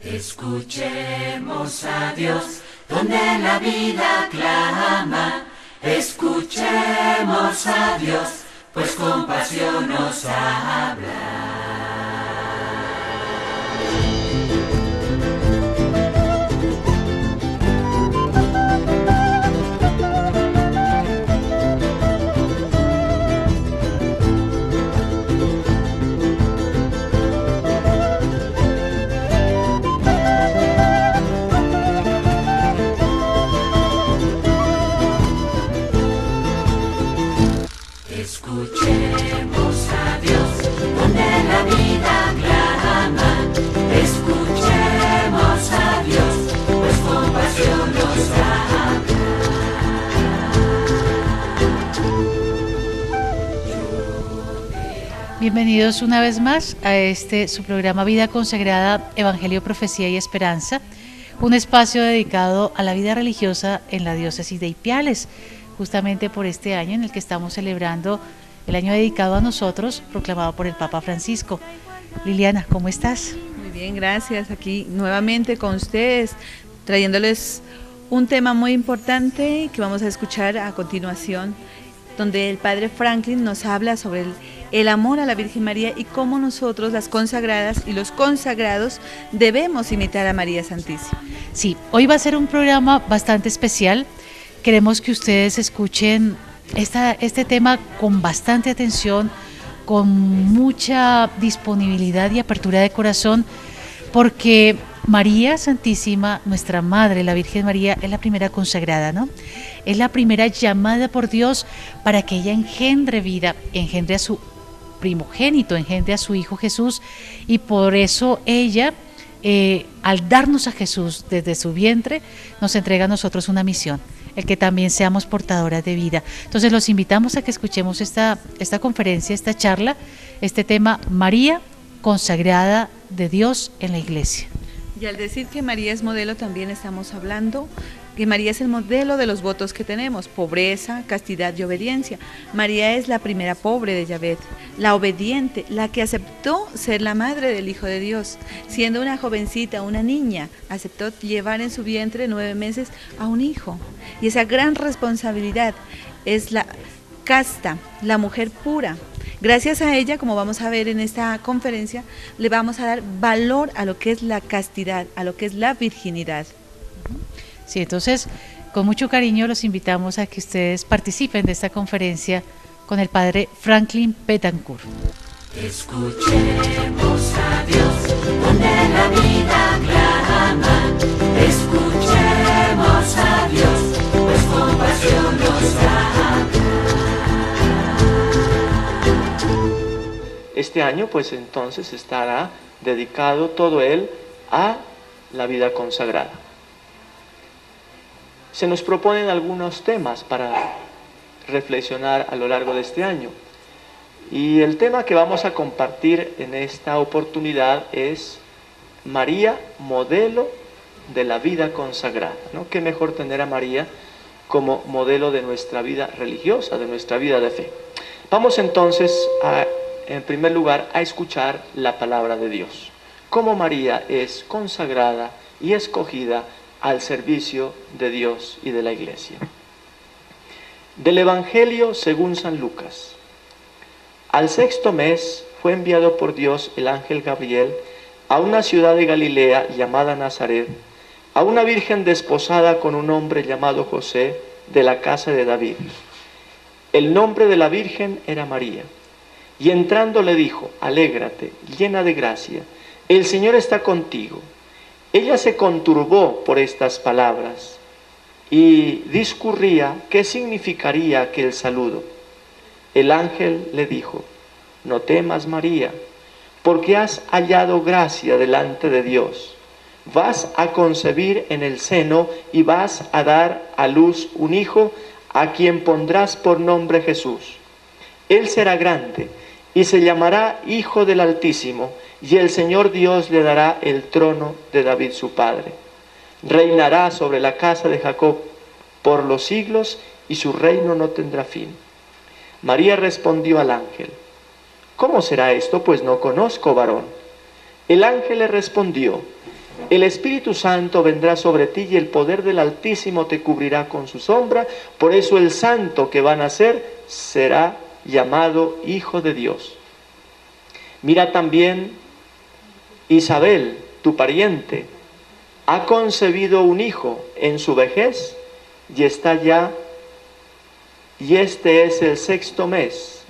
Escuchemos a Dios donde la vida clama. Escuchemos a Dios, pues con pasión nos habla. Escuchemos a Dios donde la vida clama. Escuchemos a Dios, pues con pasión nos habla. Bienvenidos una vez más a su programa Vida Consagrada, Evangelio, Profecía y Esperanza, un espacio dedicado a la vida religiosa en la diócesis de Ipiales, justamente por este año en el que estamos celebrando el año dedicado a nosotros, proclamado por el Papa Francisco. Liliana, ¿cómo estás? Muy bien, gracias. Aquí nuevamente con ustedes, trayéndoles un tema muy importante que vamos a escuchar a continuación, donde el Padre Franklin nos habla sobre el amor a la Virgen María y cómo nosotros, las consagradas y los consagrados, debemos imitar a María Santísima. Sí, hoy va a ser un programa bastante especial. Queremos que ustedes escuchen este tema con bastante atención, con mucha disponibilidad y apertura de corazón, porque María Santísima, nuestra Madre, la Virgen María, es la primera consagrada, ¿no? Es la primera llamada por Dios para que ella engendre vida, engendre a su primogénito, engendre a su Hijo Jesús, y por eso ella, al darnos a Jesús desde su vientre, nos entrega a nosotros una misión, el que también seamos portadoras de vida. Entonces los invitamos a que escuchemos esta conferencia, esta charla, este tema, María, consagrada de Dios en la Iglesia. Y al decir que María es modelo, también estamos hablando que María es el modelo de los votos que tenemos: pobreza, castidad y obediencia. María es la primera pobre de Yahvé, la obediente, la que aceptó ser la madre del Hijo de Dios. Siendo una jovencita, una niña, aceptó llevar en su vientre 9 meses a un hijo. Y esa gran responsabilidad es la casta, la mujer pura. Gracias a ella, como vamos a ver en esta conferencia, le vamos a dar valor a lo que es la castidad, a lo que es la virginidad. Sí, entonces, con mucho cariño los invitamos a que ustedes participen de esta conferencia con el Padre Franklin Betancourt. Escuchemos a Dios donde la vida clama. Escuchemos a Dios, pues con pasión nos habla. Este año, pues entonces estará dedicado todo él a la vida consagrada. Se nos proponen algunos temas para reflexionar a lo largo de este año. Y el tema que vamos a compartir en esta oportunidad es María, modelo de la vida consagrada, ¿no? Qué mejor tener a María como modelo de nuestra vida religiosa, de nuestra vida de fe. Vamos entonces en primer lugar a escuchar la palabra de Dios. Cómo María es consagrada y escogida al servicio de Dios y de la Iglesia. Del Evangelio según San Lucas. Al 6º mes fue enviado por Dios el ángel Gabriel a una ciudad de Galilea llamada Nazaret, a una virgen desposada con un hombre llamado José, de la casa de David. El nombre de la virgen era María. Y entrando le dijo: alégrate, llena de gracia, el Señor está contigo. Ella se conturbó por estas palabras y discurría qué significaría aquel saludo. El ángel le dijo: no temas, María, porque has hallado gracia delante de Dios. Vas a concebir en el seno y vas a dar a luz un hijo, a quien pondrás por nombre Jesús. Él será grande y se llamará Hijo del Altísimo, y el Señor Dios le dará el trono de David su padre. Reinará sobre la casa de Jacob por los siglos, y su reino no tendrá fin. María respondió al ángel: ¿cómo será esto? Pues no conozco varón. El ángel le respondió: El Espíritu Santo vendrá sobre ti y el poder del Altísimo te cubrirá con su sombra. Por eso el santo que va a nacer será llamado Hijo de Dios. Mira también, Isabel, tu pariente, ha concebido un hijo en su vejez y está ya, y este es el 6º mes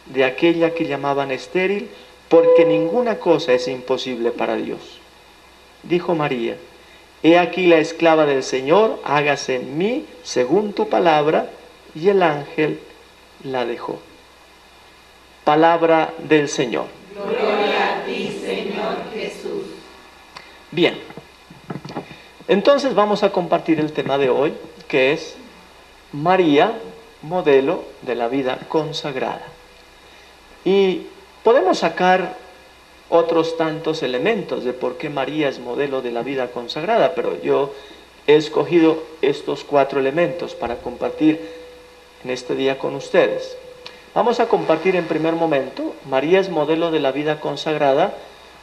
de aquella que llamaban estéril, porque ninguna cosa es imposible para Dios. Dijo María: he aquí la esclava del Señor, hágase en mí según tu palabra. Y el ángel la dejó. Palabra del Señor. Gloria a ti, Señor Jesús. Bien, entonces vamos a compartir el tema de hoy, que es María, modelo de la vida consagrada. Y podemos sacar otros tantos elementos de por qué María es modelo de la vida consagrada, pero yo he escogido estos 4 elementos para compartir en este día con ustedes. Vamos a compartir en primer momento, María es modelo de la vida consagrada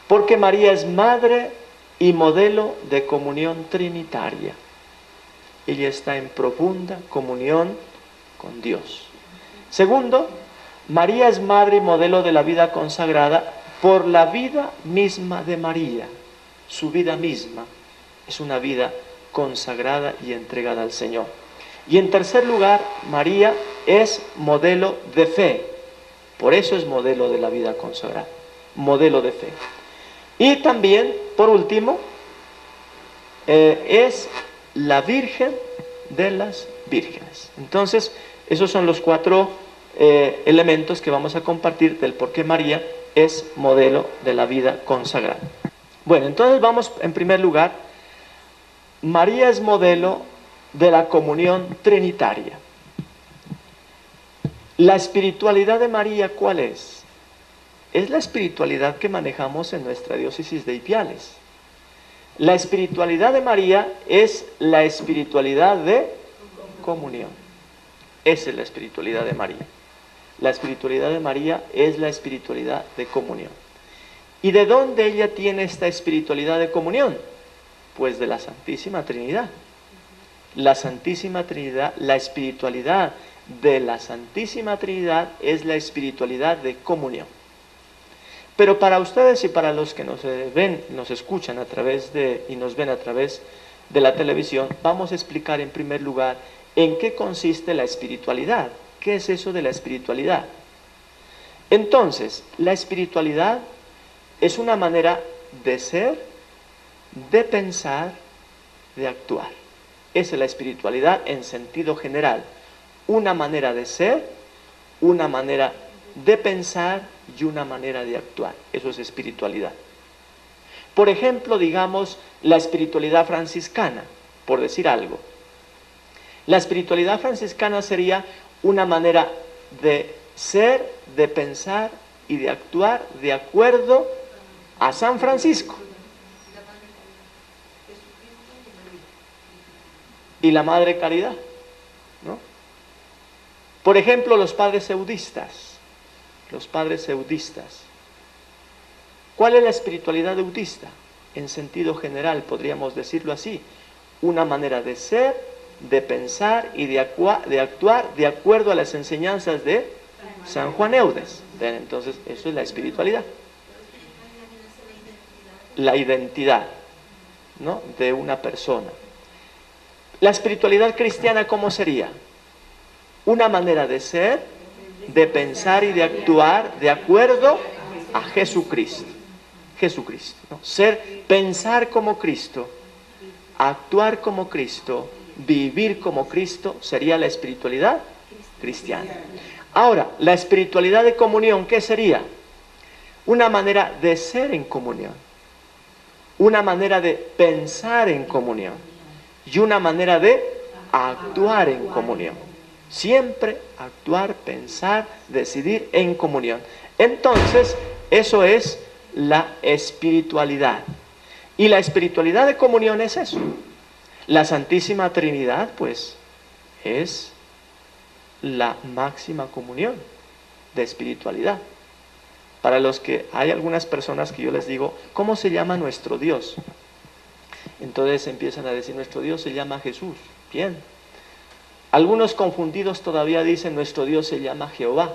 porque María es madre y modelo de comunión trinitaria. Ella está en profunda comunión con Dios. Segundo, María es madre y modelo de la vida consagrada por la vida misma de María. Su vida misma es una vida consagrada y entregada al Señor. Y en tercer lugar, María es modelo de fe. Por eso es modelo de la vida consagrada. Modelo de fe. Y también, por último, es la Virgen de las Vírgenes. Entonces, esos son los 4 elementos que vamos a compartir del por qué María es modelo de la vida consagrada. Bueno, entonces vamos en primer lugar. María es modelo de la comunión trinitaria. La espiritualidad de María, ¿cuál es? Es la espiritualidad que manejamos en nuestra diócesis de Ipiales. La espiritualidad de María es la espiritualidad de comunión. Esa es la espiritualidad de María. La espiritualidad de María es la espiritualidad de comunión. ¿Y de dónde ella tiene esta espiritualidad de comunión? Pues de la Santísima Trinidad. La Santísima Trinidad, la espiritualidad de la Santísima Trinidad es la espiritualidad de comunión. Pero para ustedes y para los que nos ven, nos escuchan a través de, y nos ven a través de la televisión, vamos a explicar en primer lugar en qué consiste la espiritualidad. ¿Qué es eso de la espiritualidad? Entonces, la espiritualidad es una manera de ser, de pensar, de actuar. Esa es la espiritualidad en sentido general. Una manera de ser, una manera de pensar y una manera de actuar. Eso es espiritualidad. Por ejemplo, digamos, la espiritualidad franciscana, por decir algo. La espiritualidad franciscana sería una manera de ser, de pensar y de actuar de acuerdo a San Francisco. Y la Madre Caridad, ¿no? Por ejemplo, los padres eudistas. Los padres eudistas. ¿Cuál es la espiritualidad eudista? En sentido general, podríamos decirlo así. Una manera de ser, de pensar y de actuar de acuerdo a las enseñanzas de San Juan Eudes. ¿Ven? Entonces, eso es la espiritualidad. La identidad, ¿no?, de una persona. La espiritualidad cristiana, ¿cómo sería? Una manera de ser, de pensar y de actuar de acuerdo a Jesucristo. Jesucristo, ¿no? Ser, pensar como Cristo, actuar como Cristo, vivir como Cristo, sería la espiritualidad cristiana. Ahora, la espiritualidad de comunión, ¿qué sería? Una manera de ser en comunión, una manera de pensar en comunión y una manera de actuar en comunión. Siempre actuar, pensar, decidir en comunión. Entonces, eso es la espiritualidad. Y la espiritualidad de comunión es eso. La Santísima Trinidad, pues, es la máxima comunión de espiritualidad. Para los que hay algunas personas que yo les digo, ¿cómo se llama nuestro Dios? Entonces empiezan a decir, nuestro Dios se llama Jesús. Bien. Algunos confundidos todavía dicen, nuestro Dios se llama Jehová,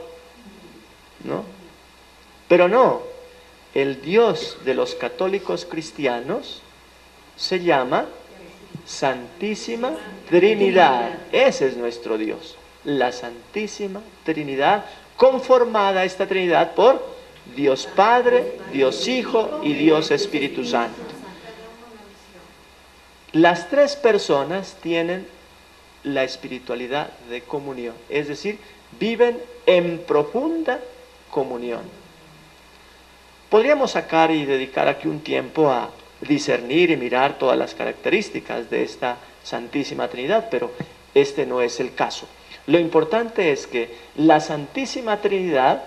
¿no? Pero no, el Dios de los católicos cristianos se llama Santísima Trinidad. Ese es nuestro Dios, la Santísima Trinidad, conformada esta Trinidad por Dios Padre, Dios Hijo y Dios Espíritu Santo. Las tres personas tienen la espiritualidad de comunión, es decir, viven en profunda comunión. Podríamos sacar y dedicar aquí un tiempo a discernir y mirar todas las características de esta Santísima Trinidad, pero este no es el caso. Lo importante es que la Santísima Trinidad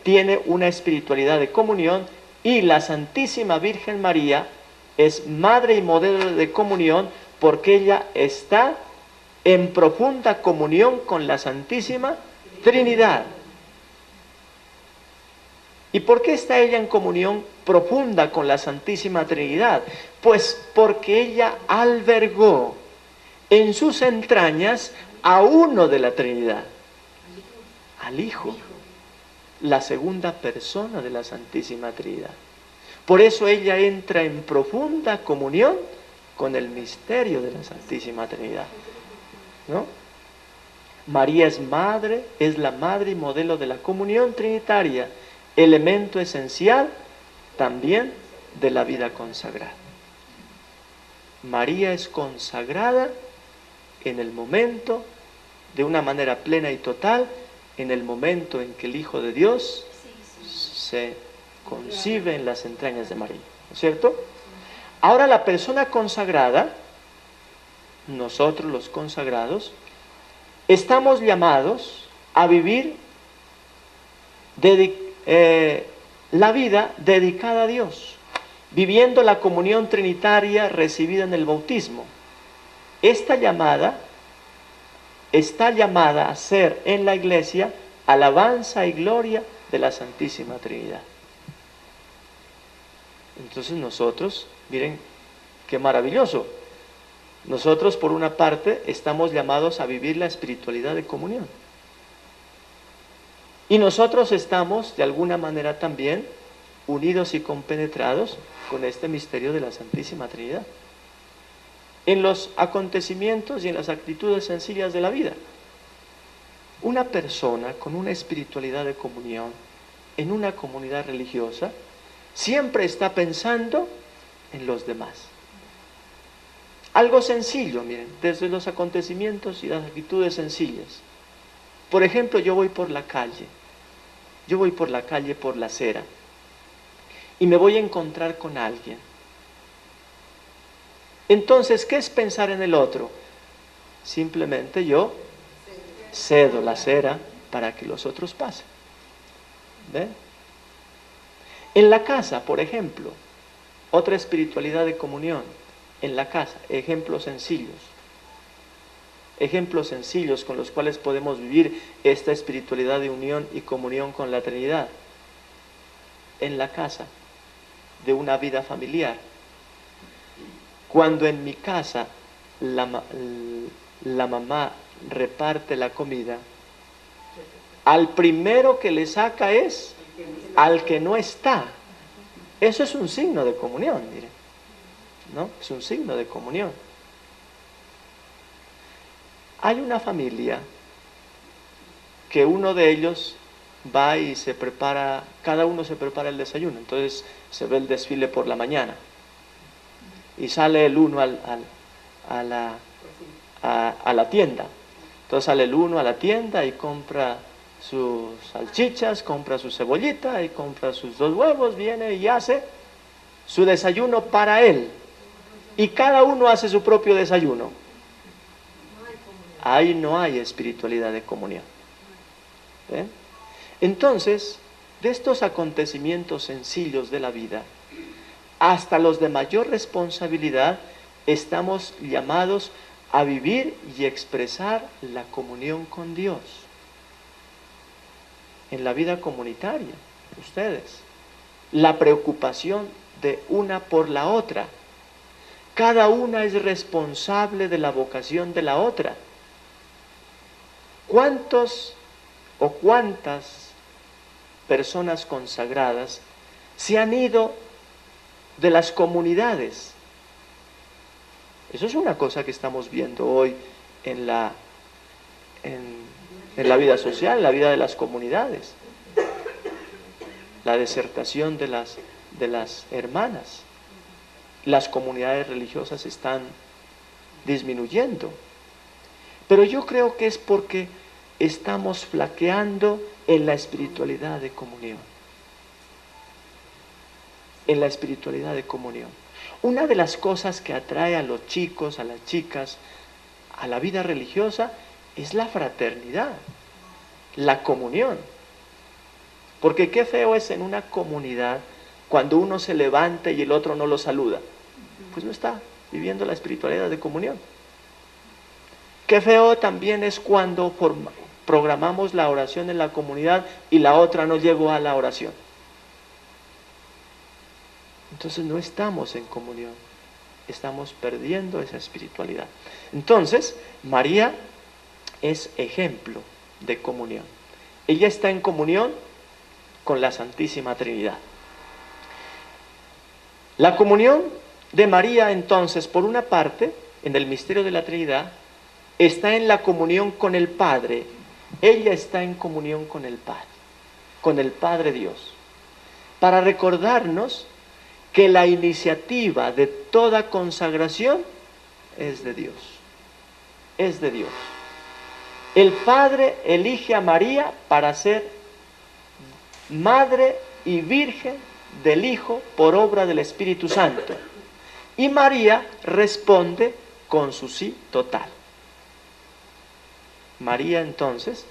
tiene una espiritualidad de comunión, y la Santísima Virgen María es madre y modelo de comunión, porque ella está en profunda comunión con la Santísima Trinidad. ¿Y por qué está ella en comunión profunda con la Santísima Trinidad? Pues porque ella albergó en sus entrañas a uno de la Trinidad, al Hijo, la segunda persona de la Santísima Trinidad. Por eso ella entra en profunda comunión con el misterio de la Santísima Trinidad, ¿no? María es madre, es la madre y modelo de la comunión trinitaria, elemento esencial también de la vida consagrada. María es consagrada en el momento, de una manera plena y total, en el momento en que el Hijo de Dios se concibe en las entrañas de María, ¿no es cierto? Ahora la persona consagrada, nosotros los consagrados, estamos llamados a vivir la vida dedicada a Dios, viviendo la comunión trinitaria recibida en el bautismo. Esta llamada está llamada a ser en la iglesia alabanza y gloria de la Santísima Trinidad. Entonces nosotros, miren qué maravilloso, nosotros por una parte estamos llamados a vivir la espiritualidad de comunión, y nosotros estamos de alguna manera también unidos y compenetrados con este misterio de la Santísima Trinidad, en los acontecimientos y en las actitudes sencillas de la vida. Una persona con una espiritualidad de comunión en una comunidad religiosa siempre está pensando en los demás. Algo sencillo, miren, desde los acontecimientos y las actitudes sencillas. Por ejemplo, yo voy por la calle por la acera, y me voy a encontrar con alguien. Entonces, ¿qué es pensar en el otro? Simplemente yo cedo la acera para que los otros pasen. ¿Ven? En la casa, por ejemplo, otra espiritualidad de comunión. En la casa, ejemplos sencillos con los cuales podemos vivir esta espiritualidad de unión y comunión con la Trinidad. En la casa, de una vida familiar. Cuando en mi casa la mamá reparte la comida, al primero que le saca es al que no está. Eso es un signo de comunión, miren, ¿no? Es un signo de comunión. Hay una familia que uno de ellos va y se prepara, cada uno se prepara el desayuno, entonces se ve el desfile por la mañana y sale el uno a la tienda. Entonces sale el uno a la tienda y compra sus salchichas, compra su cebollita y compra sus 2 huevos, viene y hace su desayuno para él, y cada uno hace su propio desayuno. Ahí no hay espiritualidad de comunión. ¿Ven? Entonces, de estos acontecimientos sencillos de la vida, hasta los de mayor responsabilidad, estamos llamados a vivir y expresar la comunión con Dios. En la vida comunitaria, ustedes, la preocupación de una por la otra, Cada una es responsable de la vocación de la otra. ¿Cuántos o cuántas personas consagradas se han ido de las comunidades? Eso es una cosa que estamos viendo hoy en la vida social, en la vida de las comunidades. La desertación de las hermanas. Las comunidades religiosas están disminuyendo. Pero yo creo que es porque estamos flaqueando en la espiritualidad de comunión. En la espiritualidad de comunión. Una de las cosas que atrae a los chicos, a las chicas, a la vida religiosa, es la fraternidad, la comunión. Porque qué feo es en una comunidad cuando uno se levanta y el otro no lo saluda. Pues no está viviendo la espiritualidad de comunión. Qué feo también es cuando programamos la oración en la comunidad y la otra no llegó a la oración. Entonces no estamos en comunión, estamos perdiendo esa espiritualidad. Entonces, María es ejemplo de comunión. Ella está en comunión con la Santísima Trinidad. La comunión de María, entonces, por una parte, en el misterio de la Trinidad, está en la comunión con el Padre. Ella está en comunión con el Padre Dios, para recordarnos que la iniciativa de toda consagración es de Dios. Es de Dios. El Padre elige a María para ser madre y virgen del Hijo por obra del Espíritu Santo. Y María responde con su sí total. María entonces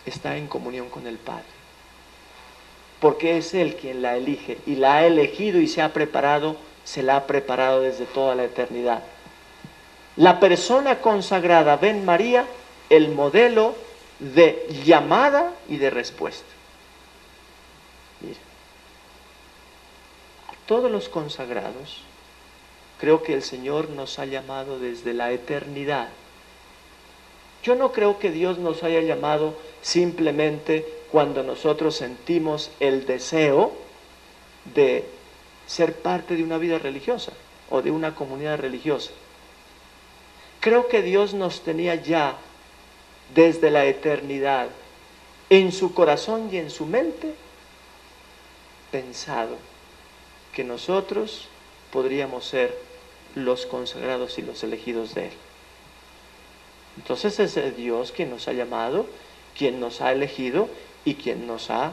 está en comunión con el Padre, porque es Él quien la elige y la ha elegido y se la ha preparado desde toda la eternidad. La persona consagrada ve en María el modelo de llamada y de respuesta. Mira, a todos los consagrados, creo que el Señor nos ha llamado desde la eternidad. Yo no creo que Dios nos haya llamado simplemente cuando nosotros sentimos el deseo de ser parte de una vida religiosa o de una comunidad religiosa. Creo que Dios nos tenía ya desde la eternidad en su corazón y en su mente pensado que nosotros podríamos ser los consagrados y los elegidos de Él. Entonces es el Dios quien nos ha llamado, quien nos ha elegido y quien nos ha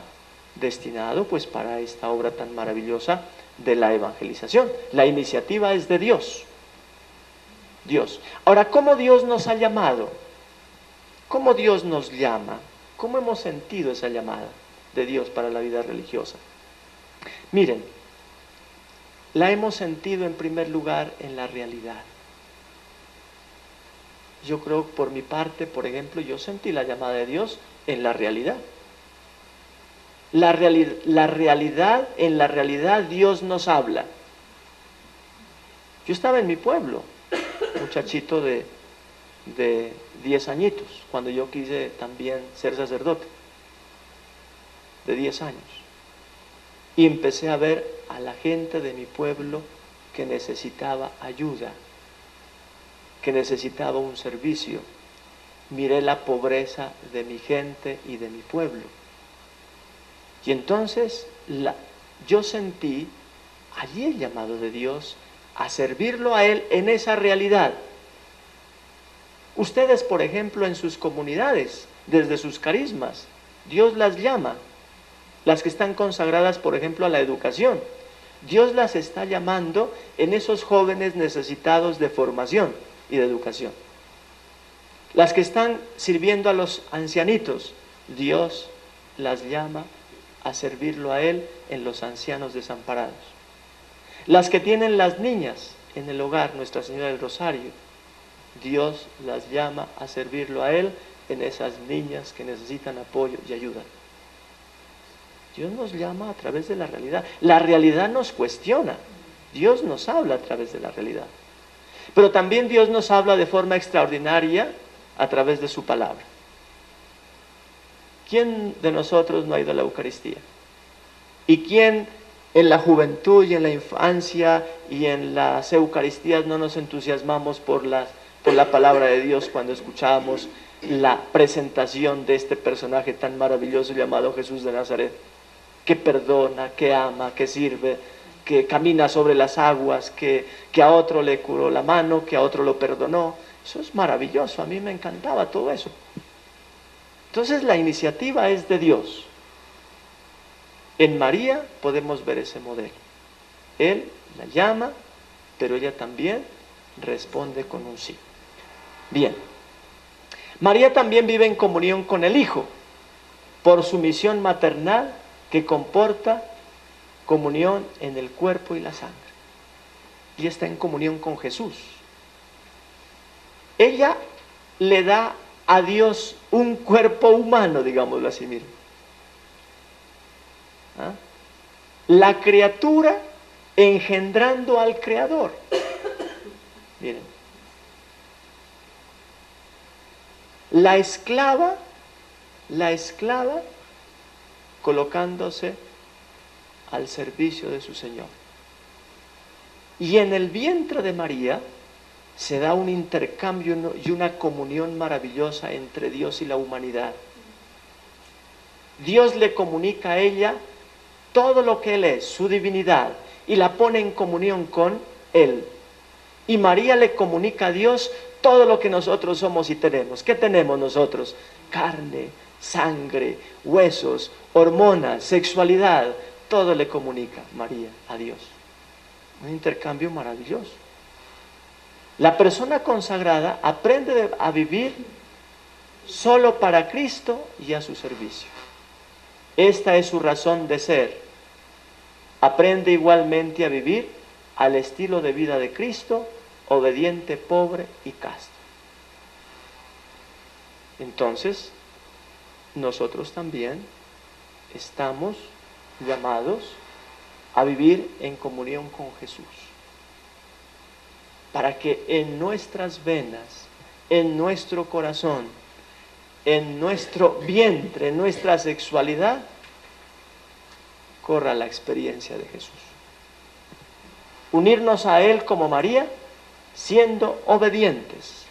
destinado pues para esta obra tan maravillosa de la evangelización. La iniciativa es de Dios. Dios. Ahora, ¿cómo Dios nos ha llamado? ¿Cómo Dios nos llama? ¿Cómo hemos sentido esa llamada de Dios para la vida religiosa? Miren, la hemos sentido en primer lugar en la realidad. Yo creo, por mi parte, por ejemplo, yo sentí la llamada de Dios en la realidad. En la realidad Dios nos habla. Yo estaba en mi pueblo, muchachito de 10 añitos, cuando yo quise también ser sacerdote, de 10 años. Y empecé a ver a la gente de mi pueblo que necesitaba ayuda, que necesitaba un servicio. Miré la pobreza de mi gente y de mi pueblo. Y entonces yo sentí allí el llamado de Dios a servirlo a Él en esa realidad. Ustedes, por ejemplo, en sus comunidades, desde sus carismas, Dios las llama. Las que están consagradas, por ejemplo, a la educación. Dios las está llamando en esos jóvenes necesitados de formación y de educación. Las que están sirviendo a los ancianitos, Dios las llama a servirlo a Él en los ancianos desamparados. Las que tienen las niñas en el hogar, Nuestra Señora del Rosario, Dios las llama a servirlo a Él en esas niñas que necesitan apoyo y ayuda. Dios nos llama a través de la realidad. La realidad nos cuestiona. Dios nos habla a través de la realidad. Pero también Dios nos habla de forma extraordinaria a través de su palabra. ¿Quién de nosotros no ha ido a la Eucaristía? ¿Y quién en la juventud y en la infancia y en las Eucaristías no nos entusiasmamos por la palabra de Dios cuando escuchamos la presentación de este personaje tan maravilloso llamado Jesús de Nazaret, que perdona, que ama, que sirve, que camina sobre las aguas, que a otro le curó la mano, que a otro lo perdonó? Eso es maravilloso, a mí me encantaba todo eso. Entonces la iniciativa es de Dios. En María podemos ver ese modelo. Él la llama, pero ella también responde con un sí. Bien. María también vive en comunión con el Hijo, por su misión maternal que comporta comunión en el cuerpo y la sangre. Y está en comunión con Jesús. Ella le da a Dios un cuerpo humano, digámoslo así, miren. ¿Ah? La criatura engendrando al Creador. Miren. La esclava colocándose al servicio de su Señor. Y en el vientre de María se da un intercambio y una comunión maravillosa entre Dios y la humanidad. Dios le comunica a ella todo lo que Él es, su divinidad, y la pone en comunión con Él. Y María le comunica a Dios todo lo que nosotros somos y tenemos. ¿Qué tenemos nosotros? Carne, sangre, huesos, hormonas, sexualidad. Todo le comunica María a Dios. Un intercambio maravilloso. La persona consagrada aprende a vivir solo para Cristo y a su servicio. Esta es su razón de ser. Aprende igualmente a vivir al estilo de vida de Cristo, obediente, pobre y casto. Entonces, nosotros también estamos llamados a vivir en comunión con Jesús, para que en nuestras venas, en nuestro corazón, en nuestro vientre, en nuestra sexualidad, corra la experiencia de Jesús. Unirnos a Él como María, siendo obedientes,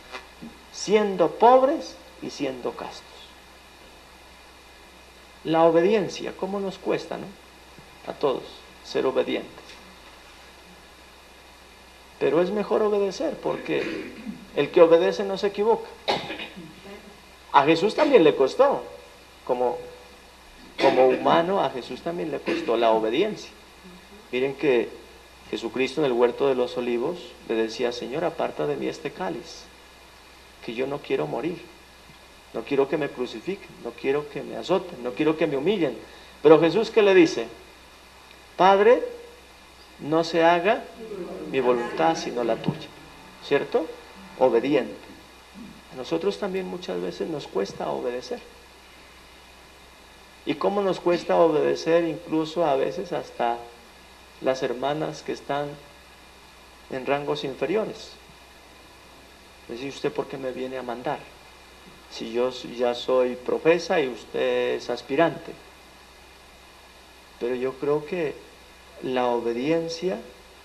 siendo pobres y siendo castos. La obediencia, ¿cómo nos cuesta, no? A todos, ser obedientes. Pero es mejor obedecer, porque el que obedece no se equivoca. A Jesús también le costó, como humano, a Jesús también le costó la obediencia. Miren que Jesucristo en el huerto de los olivos le decía: Señor, aparta de mí este cáliz, que yo no quiero morir, no quiero que me crucifiquen, no quiero que me azoten, no quiero que me humillen. Pero Jesús, ¿qué le dice? Padre, no se haga mi voluntad sino la tuya, ¿cierto? Obediente. A nosotros también muchas veces nos cuesta obedecer. ¿Y cómo nos cuesta obedecer incluso a veces hasta las hermanas que están en rangos inferiores? Dice: ¿usted por qué me viene a mandar? Si yo ya soy profesa y usted es aspirante. Pero yo creo que la obediencia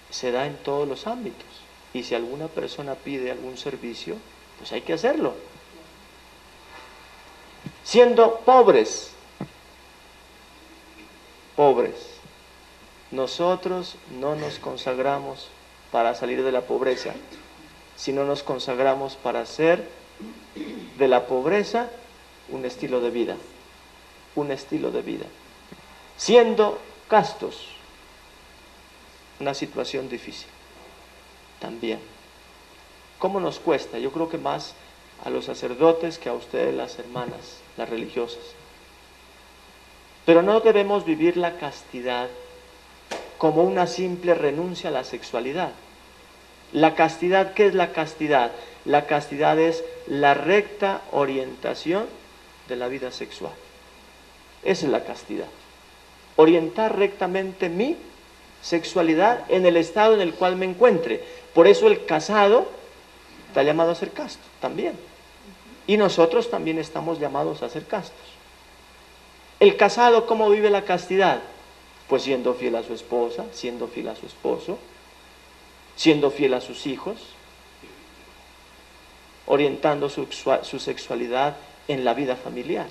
se da en todos los ámbitos. Y si alguna persona pide algún servicio, pues hay que hacerlo. Siendo pobres, nosotros no nos consagramos para salir de la pobreza, sino nos consagramos para hacer de la pobreza un estilo de vida, siendo castos, una situación difícil también. ¿Cómo nos cuesta? Yo creo que más a los sacerdotes que a ustedes, las hermanas, las religiosas. Pero no debemos vivir la castidad como una simple renuncia a la sexualidad. La castidad, ¿qué es la castidad? La castidad es la recta orientación de la vida sexual. Esa es la castidad. Orientar rectamente mi sexualidad en el estado en el cual me encuentre. Por eso el casado está llamado a ser casto también. Y nosotros también estamos llamados a ser castos. El casado, ¿cómo vive la castidad? Pues siendo fiel a su esposa, siendo fiel a su esposo, siendo fiel a sus hijos, orientando su sexualidad en la vida familiar.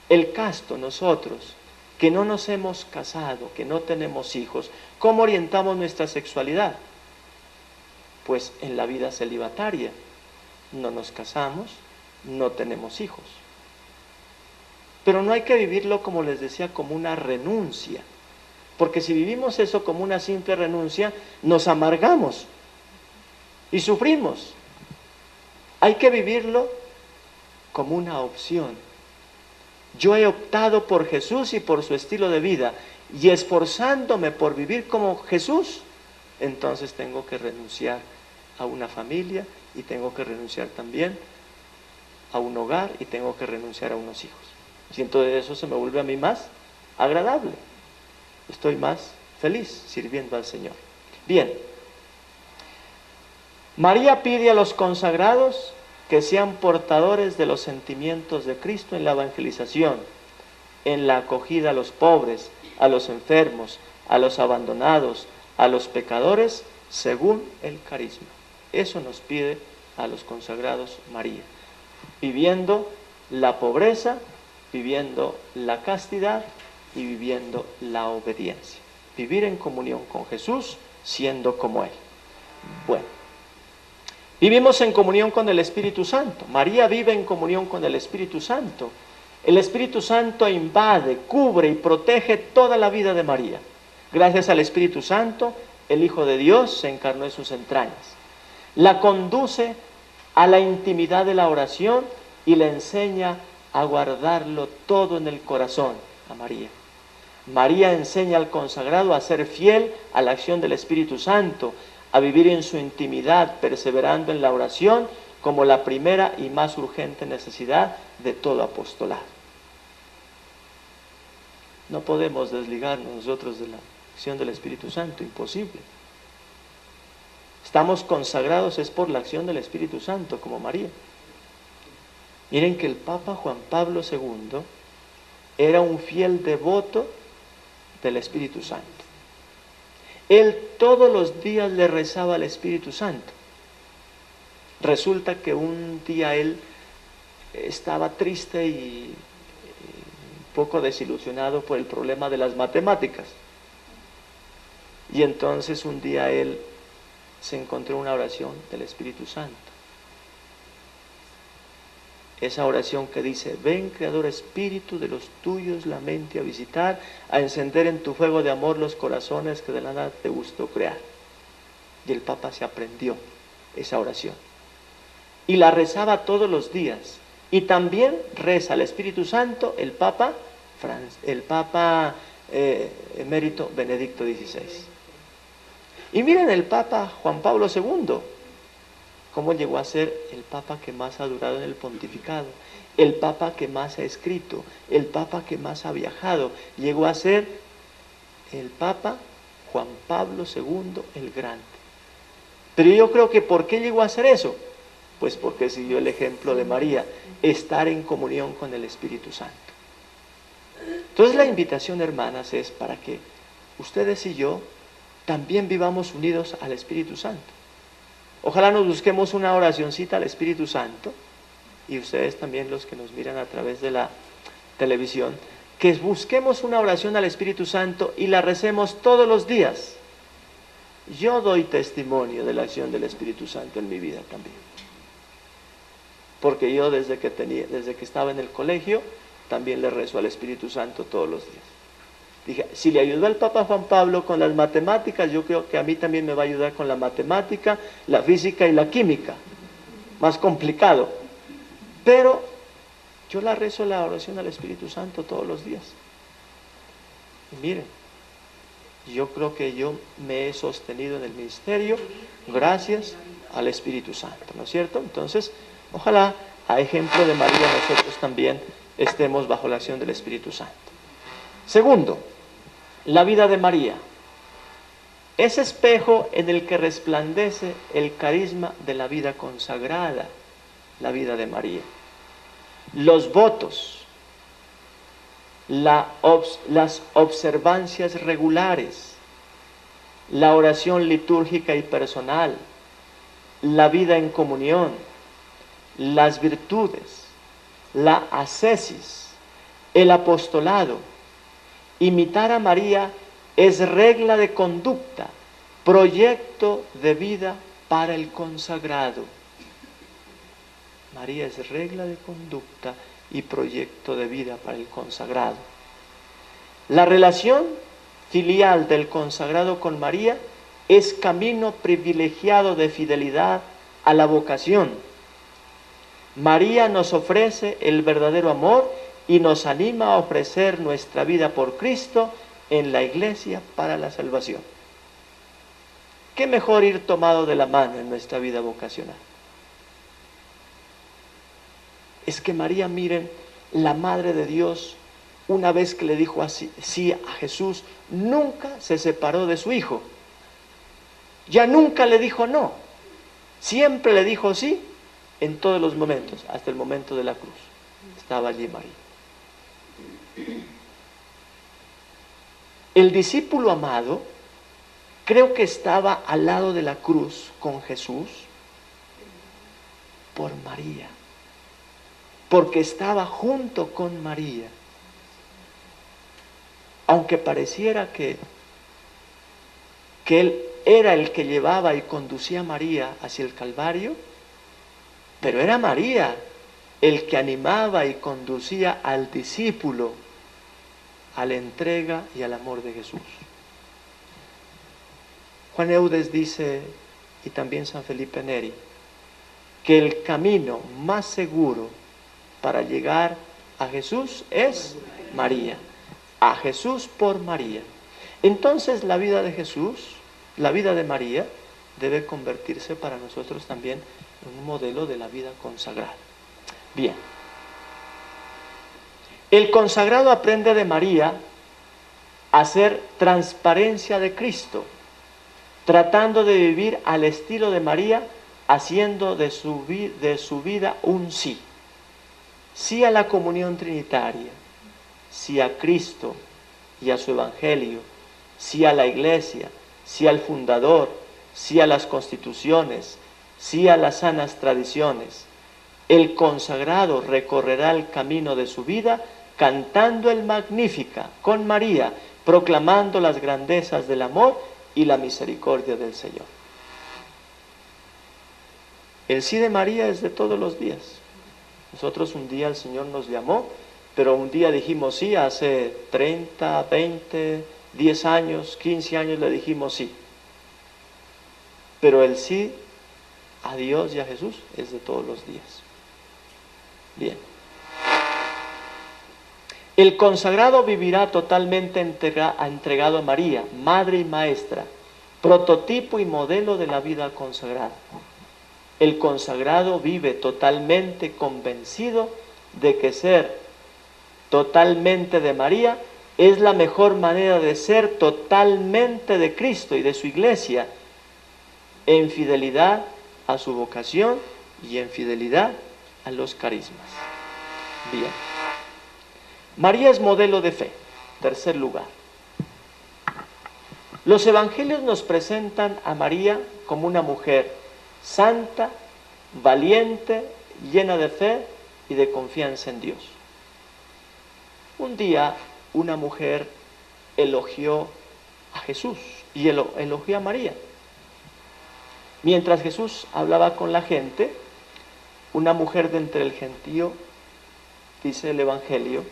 El casto, nosotros, que no nos hemos casado, que no tenemos hijos, ¿cómo orientamos nuestra sexualidad? Pues en la vida celibataria. No nos casamos, no tenemos hijos. Pero no hay que vivirlo, como les decía, como una renuncia. Porque si vivimos eso como una simple renuncia, nos amargamos y sufrimos. Hay que vivirlo como una opción. Yo he optado por Jesús y por su estilo de vida, y esforzándome por vivir como Jesús, entonces tengo que renunciar a una familia, y tengo que renunciar también a un hogar, y tengo que renunciar a unos hijos. Y entonces eso se me vuelve a mí más agradable. Estoy más feliz sirviendo al Señor. Bien. María pide a los consagrados que sean portadores de los sentimientos de Cristo en la evangelización, en la acogida a los pobres, a los enfermos, a los abandonados, a los pecadores, según el carisma. Eso nos pide a los consagrados María, viviendo la pobreza, viviendo la castidad y viviendo la obediencia. Vivir en comunión con Jesús, siendo como Él. Bueno, vivimos en comunión con el Espíritu Santo. María vive en comunión con el Espíritu Santo. El Espíritu Santo invade, cubre y protege toda la vida de María. Gracias al Espíritu Santo, el Hijo de Dios se encarnó en sus entrañas. La conduce a la intimidad de la oración y le enseña a guardarlo todo en el corazón a María. María enseña al consagrado a ser fiel a la acción del Espíritu Santo, a vivir en su intimidad, perseverando en la oración como la primera y más urgente necesidad de todo apostolado. No podemos desligarnos nosotros de la acción del Espíritu Santo, imposible. Estamos consagrados es por la acción del Espíritu Santo, como María. Miren que el Papa Juan Pablo II era un fiel devoto del Espíritu Santo. Él todos los días le rezaba al Espíritu Santo. Resulta que un día él estaba triste y un poco desilusionado por el problema de las matemáticas. Y entonces un día él se encontró una oración del Espíritu Santo. Esa oración que dice: ven, Creador Espíritu, de los tuyos la mente a visitar, a encender en tu fuego de amor los corazones que de la nada te gustó crear. Y el Papa se aprendió esa oración. Y la rezaba todos los días. Y también reza al Espíritu Santo el Papa emérito Benedicto XVI. Y miren el Papa Juan Pablo II, cómo llegó a ser el Papa que más ha durado en el pontificado, el Papa que más ha escrito, el Papa que más ha viajado. Llegó a ser el Papa Juan Pablo II el Grande. Pero yo creo que ¿por qué llegó a hacer eso? Pues porque siguió el ejemplo de María, estar en comunión con el Espíritu Santo. Entonces la invitación, hermanas, es para que ustedes y yo también vivamos unidos al Espíritu Santo. Ojalá nos busquemos una oracioncita al Espíritu Santo, y ustedes también, los que nos miran a través de la televisión, que busquemos una oración al Espíritu Santo y la recemos todos los días. Yo doy testimonio de la acción del Espíritu Santo en mi vida también. Porque yo desde que estaba en el colegio, también le rezo al Espíritu Santo todos los días. Dije, si le ayudó al Papa Juan Pablo con las matemáticas, yo creo que a mí también me va a ayudar con la matemática, la física y la química. Más complicado. Pero yo la rezo la oración al Espíritu Santo todos los días. Y miren, yo creo que yo me he sostenido en el ministerio gracias al Espíritu Santo, ¿no es cierto? Entonces, ojalá, a ejemplo de María, nosotros también estemos bajo la acción del Espíritu Santo. Segundo, la vida de María. es espejo en el que resplandece el carisma de la vida consagrada, la vida de María. Los votos, las observancias regulares, la oración litúrgica y personal, la vida en comunión, las virtudes, la ascesis, el apostolado. Imitar a María es regla de conducta, proyecto de vida para el consagrado. María es regla de conducta y proyecto de vida para el consagrado. La relación filial del consagrado con María es camino privilegiado de fidelidad a la vocación. María nos ofrece el verdadero amor y nos anima a ofrecer nuestra vida por Cristo en la iglesia para la salvación. ¿Qué mejor ir tomado de la mano en nuestra vida vocacional? Es que María, miren, la Madre de Dios, una vez que le dijo así, sí a Jesús, nunca se separó de su Hijo. Ya nunca le dijo no. Siempre le dijo sí en todos los momentos, hasta el momento de la cruz. Estaba allí María. El discípulo amado, creo que estaba al lado de la cruz con Jesús por María, porque estaba junto con María. Aunque pareciera que él era el que llevaba y conducía a María hacia el Calvario, pero era María el que animaba y conducía al discípulo a la entrega y al amor de Jesús. Juan Eudes dice, y también San Felipe Neri, que el camino más seguro para llegar a Jesús es María. A Jesús por María. Entonces la vida de Jesús, la vida de María, debe convertirse para nosotros también en un modelo de la vida consagrada. Bien. El consagrado aprende de María a hacer transparencia de Cristo, tratando de vivir al estilo de María, haciendo de su vida un sí. Sí a la comunión trinitaria, sí a Cristo y a su Evangelio, sí a la Iglesia, sí al fundador, sí a las constituciones, sí a las sanas tradiciones. El consagrado recorrerá el camino de su vida cantando el Magnífica con María, proclamando las grandezas del amor y la misericordia del Señor. El sí de María es de todos los días. Nosotros un día el Señor nos llamó, pero un día dijimos sí, hace 30, 20, 10 años, 15 años le dijimos sí. Pero el sí a Dios y a Jesús es de todos los días. Bien. El consagrado vivirá totalmente entregado a María, madre y maestra, prototipo y modelo de la vida consagrada. El consagrado vive totalmente convencido de que ser totalmente de María es la mejor manera de ser totalmente de Cristo y de su Iglesia, en fidelidad a su vocación y en fidelidad a los carismas. Bien. María es modelo de fe. Tercer lugar. Los evangelios nos presentan a María como una mujer santa, valiente, llena de fe y de confianza en Dios. Un día una mujer elogió a Jesús y elogió a María. Mientras Jesús hablaba con la gente, una mujer de entre el gentío, dice el Evangelio,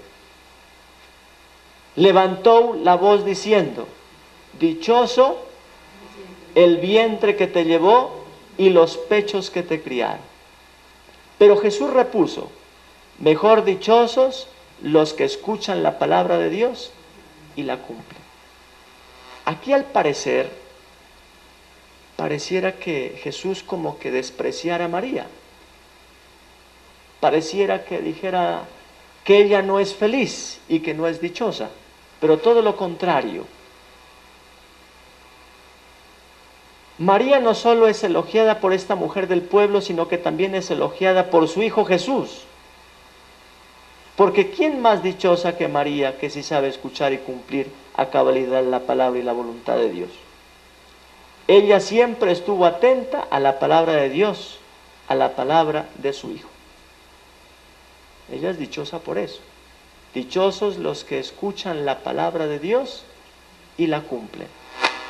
levantó la voz diciendo, dichoso el vientre que te llevó y los pechos que te criaron. Pero Jesús repuso, mejor dichosos los que escuchan la palabra de Dios y la cumplen. Aquí al parecer, pareciera que Jesús como que despreciara a María. Pareciera que dijera que ella no es feliz y que no es dichosa, pero todo lo contrario. María no solo es elogiada por esta mujer del pueblo, sino que también es elogiada por su Hijo Jesús. Porque ¿quién más dichosa que María, que sí sabe escuchar y cumplir a cabalidad la palabra y la voluntad de Dios? Ella siempre estuvo atenta a la palabra de Dios, a la palabra de su Hijo. Ella es dichosa por eso. Dichosos los que escuchan la palabra de Dios y la cumplen.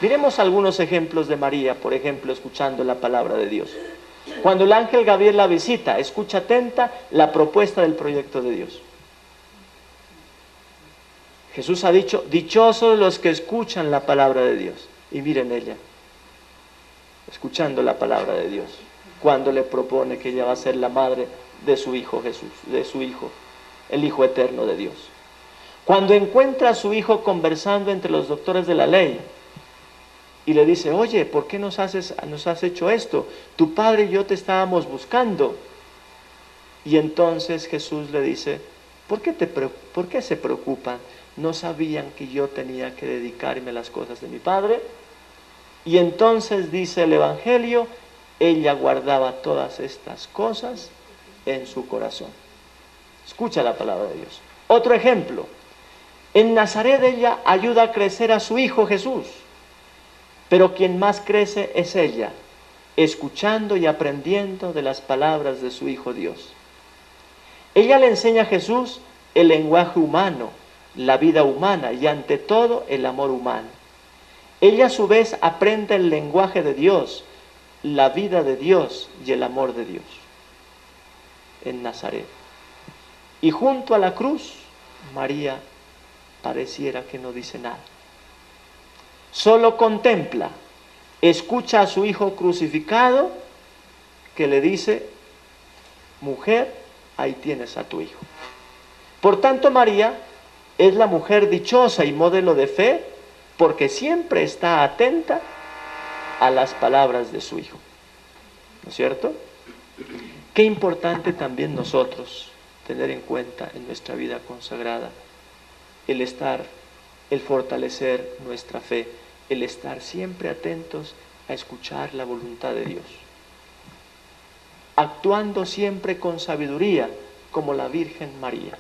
Miremos algunos ejemplos de María, por ejemplo, escuchando la palabra de Dios. Cuando el ángel Gabriel la visita, escucha atenta la propuesta del proyecto de Dios. Jesús ha dicho, dichosos los que escuchan la palabra de Dios. Y miren ella, escuchando la palabra de Dios, cuando le propone que ella va a ser la madre de su Hijo Jesús, de su Hijo, el Hijo eterno de Dios. Cuando encuentra a su hijo conversando entre los doctores de la ley y le dice, oye, ¿por qué nos has hecho esto? Tu padre y yo te estábamos buscando. Y entonces Jesús le dice, ¿por qué se preocupan? ¿No sabían que yo tenía que dedicarme a las cosas de mi padre? Y entonces dice el Evangelio, ella guardaba todas estas cosas en su corazón. Escucha la palabra de Dios. Otro ejemplo, en Nazaret ella ayuda a crecer a su Hijo Jesús, pero quien más crece es ella, escuchando y aprendiendo de las palabras de su Hijo Dios. Ella le enseña a Jesús el lenguaje humano, la vida humana y ante todo el amor humano. Ella a su vez aprende el lenguaje de Dios, la vida de Dios y el amor de Dios en Nazaret. Y junto a la cruz, María pareciera que no dice nada. Solo contempla, escucha a su Hijo crucificado que le dice, mujer, ahí tienes a tu Hijo. Por tanto, María es la mujer dichosa y modelo de fe porque siempre está atenta a las palabras de su Hijo. ¿No es cierto? Qué importante también nosotros tener en cuenta en nuestra vida consagrada el fortalecer nuestra fe, el estar siempre atentos a escuchar la voluntad de Dios, actuando siempre con sabiduría como la Virgen María.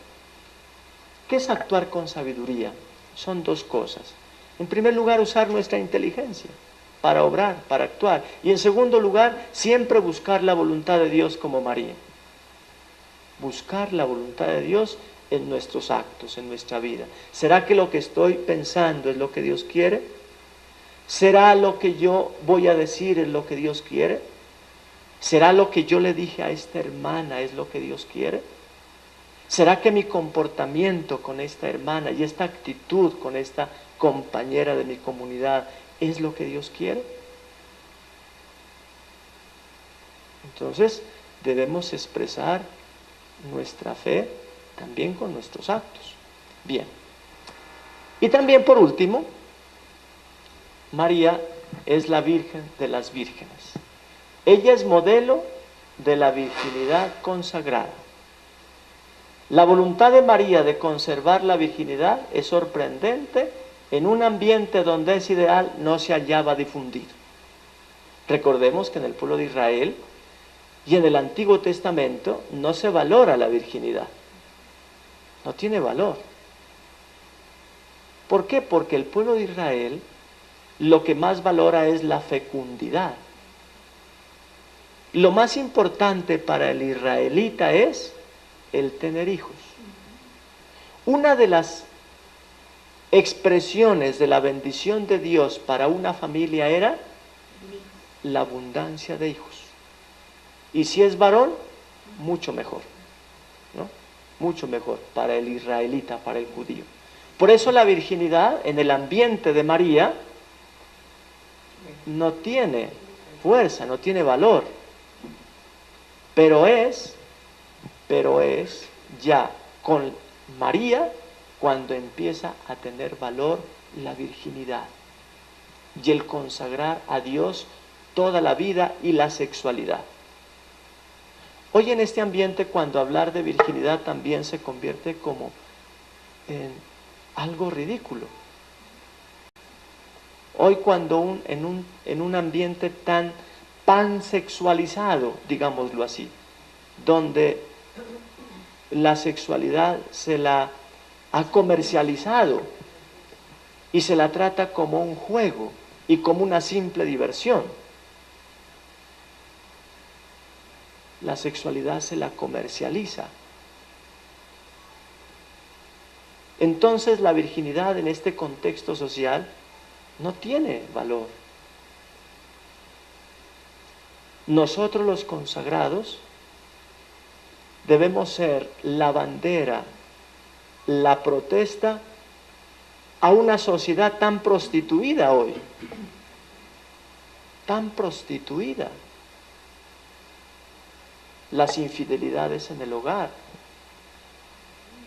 ¿Qué es actuar con sabiduría? Son dos cosas. En primer lugar, usar nuestra inteligencia para obrar, para actuar. Y en segundo lugar, siempre buscar la voluntad de Dios como María. Buscar la voluntad de Dios en nuestros actos, en nuestra vida. ¿Será que lo que estoy pensando es lo que Dios quiere? ¿Será lo que yo voy a decir es lo que Dios quiere? ¿Será lo que yo le dije a esta hermana es lo que Dios quiere? ¿Será que mi comportamiento con esta hermana y esta actitud con esta compañera de mi comunidad es lo que Dios quiere? Entonces debemos expresar nuestra fe también con nuestros actos. Bien. Y también por último, María es la Virgen de las vírgenes. Ella es modelo de la virginidad consagrada. La voluntad de María de conservar la virginidad es sorprendente en un ambiente donde ese ideal no se hallaba difundido. Recordemos que en el pueblo de Israel y en el Antiguo Testamento no se valora la virginidad. No tiene valor. ¿Por qué? Porque el pueblo de Israel lo que más valora es la fecundidad. Lo más importante para el israelita es el tener hijos. Una de las expresiones de la bendición de Dios para una familia era la abundancia de hijos. Y si es varón, mucho mejor, ¿no? Mucho mejor para el israelita, para el judío. Por eso la virginidad en el ambiente de María no tiene fuerza, no tiene valor, pero es ya con María cuando empieza a tener valor la virginidad y el consagrar a Dios toda la vida y la sexualidad. Hoy en este ambiente, cuando hablar de virginidad también se convierte como en algo ridículo. Hoy cuando en un ambiente tan pansexualizado, digámoslo así, donde la sexualidad se la ha comercializado y se la trata como un juego y como una simple diversión. La sexualidad se la comercializa. Entonces la virginidad en este contexto social no tiene valor. Nosotros los consagrados debemos ser la bandera, la protesta a una sociedad tan prostituida hoy, tan prostituida. Las infidelidades en el hogar,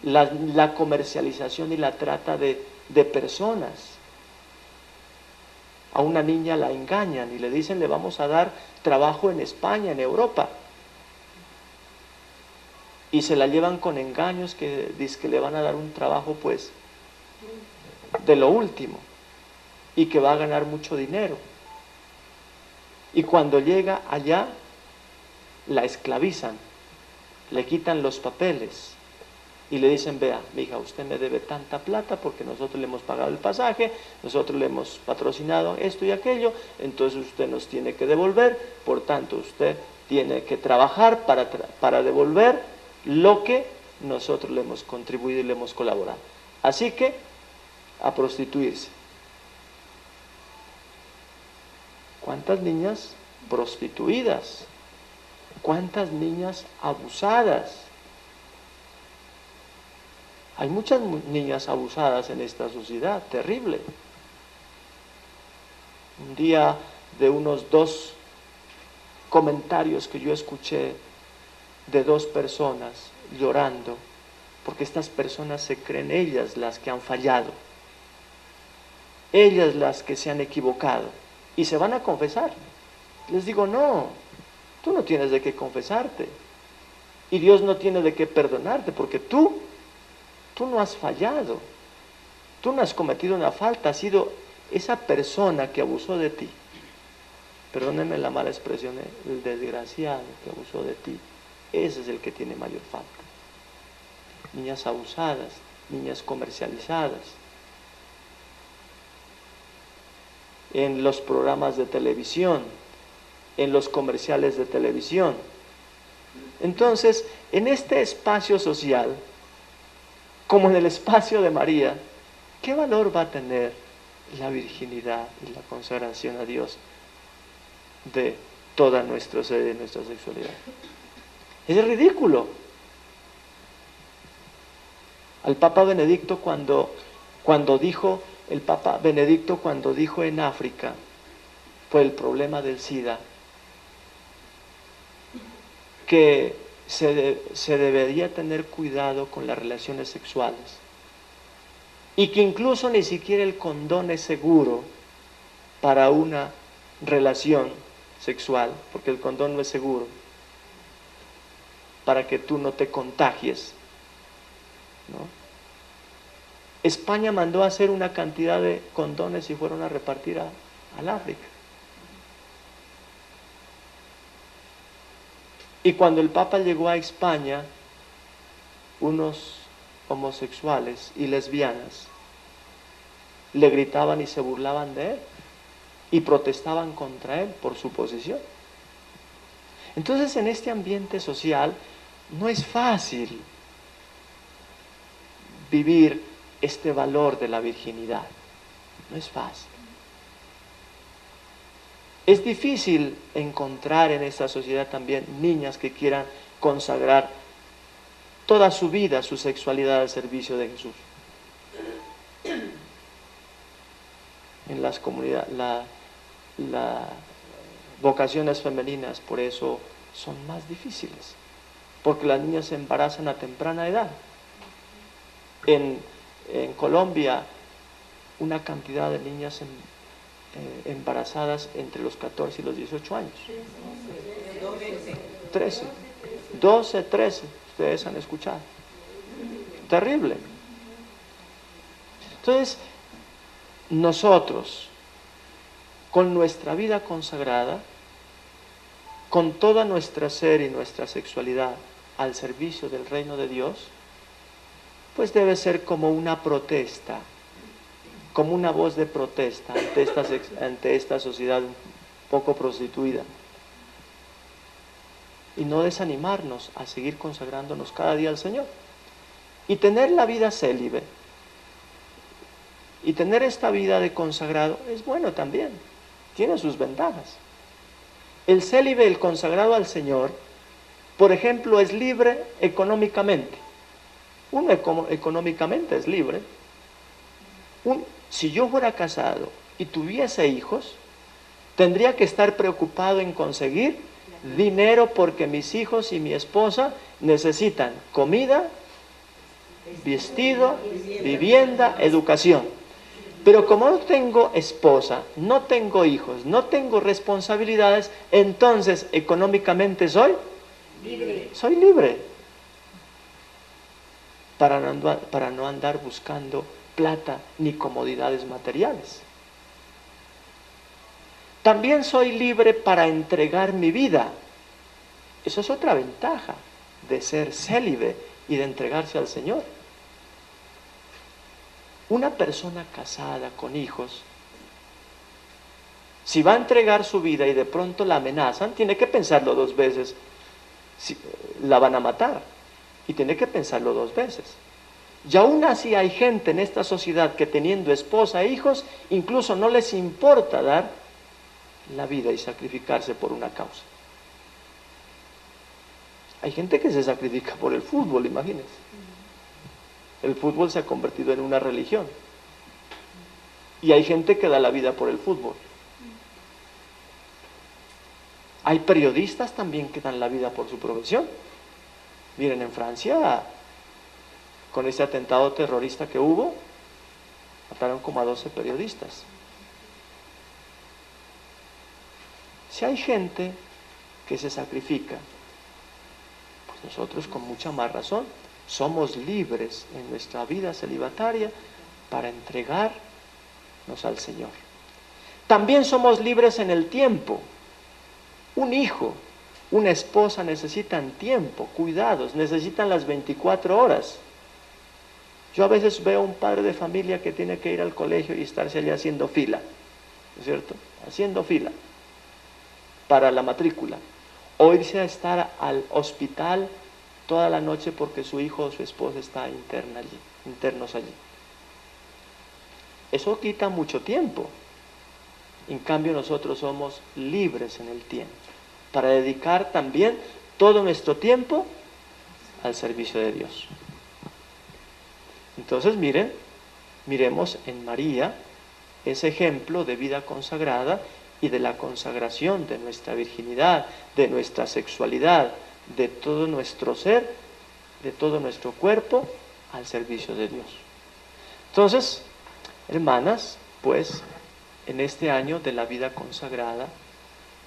la comercialización y la trata de personas. A una niña la engañan y le dicen le vamos a dar trabajo en España, en Europa. Y se la llevan con engaños que dicen que le van a dar un trabajo pues de lo último y que va a ganar mucho dinero. Y cuando llega allá la esclavizan, le quitan los papeles y le dicen, vea, mija, usted me debe tanta plata porque nosotros le hemos pagado el pasaje, nosotros le hemos patrocinado esto y aquello, entonces usted nos tiene que devolver, por tanto usted tiene que trabajar para devolver lo que nosotros le hemos contribuido y le hemos colaborado. Así que, a prostituirse. ¿Cuántas niñas prostituidas? ¿Cuántas niñas abusadas? Hay muchas niñas abusadas en esta sociedad, terrible. Un día de unos 2 comentarios que yo escuché de 2 personas llorando, porque estas personas se creen ellas las que han fallado, ellas las que se han equivocado, y se van a confesar. Les digo, no, tú no tienes de qué confesarte, y Dios no tiene de qué perdonarte, porque tú no has fallado, tú no has cometido una falta, has sido esa persona que abusó de ti. Perdónenme la mala expresión, el desgraciado que abusó de ti, ese es el que tiene mayor falta. Niñas abusadas, niñas comercializadas, en los programas de televisión, en los comerciales de televisión. Entonces, en este espacio social, como en el espacio de María, ¿qué valor va a tener la virginidad y la consagración a Dios de toda nuestra sede y nuestra sexualidad? Es ridículo. Al Papa Benedicto cuando dijo en África por el problema del SIDA, que se debería tener cuidado con las relaciones sexuales y que incluso ni siquiera el condón es seguro para una relación sexual, porque el condón no es seguro para que tú no te contagies, ¿no? España mandó a hacer una cantidad de condones y fueron a repartir al África. Y cuando el Papa llegó a España, unos homosexuales y lesbianas le gritaban y se burlaban de él y protestaban contra él por su posición. Entonces, en este ambiente social no es fácil vivir este valor de la virginidad. No es fácil. Es difícil encontrar en esta sociedad también niñas que quieran consagrar toda su vida, su sexualidad al servicio de Jesús. En las comunidades, las vocaciones femeninas, por eso son más difíciles, porque las niñas se embarazan a temprana edad. En Colombia, una cantidad de niñas embarazadas entre los 14 y los 18 años. 13, 12, 13, ustedes han escuchado. Terrible. Entonces, nosotros, con nuestra vida consagrada, con toda nuestra ser y nuestra sexualidad al servicio del reino de Dios, pues debe ser como una protesta, como una voz de protesta ante esta sociedad un poco prostituida. Y no desanimarnos a seguir consagrándonos cada día al Señor. Y tener la vida célibe, y tener esta vida de consagrado es bueno también, tiene sus ventajas. El célibe, el consagrado al Señor, por ejemplo, es libre económicamente. Uno económicamente es libre. Si yo fuera casado y tuviese hijos, tendría que estar preocupado en conseguir dinero porque mis hijos y mi esposa necesitan comida, vestido, vivienda, educación. Pero como no tengo esposa, no tengo hijos, no tengo responsabilidades, entonces económicamente soy libre. Para no andar buscando plata ni comodidades materiales. También soy libre para entregar mi vida. Eso es otra ventaja de ser célibe y de entregarse al Señor. Una persona casada con hijos, si va a entregar su vida y de pronto la amenazan, tiene que pensarlo 2 veces. Si la van a matar, y tiene que pensarlo 2 veces. Y aún así hay gente en esta sociedad que teniendo esposa e hijos, incluso no les importa dar la vida y sacrificarse por una causa. Hay gente que se sacrifica por el fútbol, imagínense. El fútbol se ha convertido en una religión. Y hay gente que da la vida por el fútbol. Hay periodistas también que dan la vida por su profesión. Miren, en Francia, con ese atentado terrorista que hubo, mataron como a 12 periodistas. Si hay gente que se sacrifica, pues nosotros con mucha más razón somos libres en nuestra vida celibataria para entregarnos al Señor. También somos libres en el tiempo. Un hijo, una esposa necesitan tiempo, cuidados, necesitan las 24 horas. Yo a veces veo un padre de familia que tiene que ir al colegio y estarse allá haciendo fila, ¿no es cierto? Haciendo fila para la matrícula. O irse a estar al hospital toda la noche porque su hijo o su esposa está internos allí. Eso quita mucho tiempo. En cambio nosotros somos libres en el tiempo para dedicar también todo nuestro tiempo al servicio de Dios. Entonces miremos en María ese ejemplo de vida consagrada y de la consagración de nuestra virginidad, de nuestra sexualidad, de todo nuestro ser, de todo nuestro cuerpo al servicio de Dios. Entonces, hermanas, pues en este año de la vida consagrada,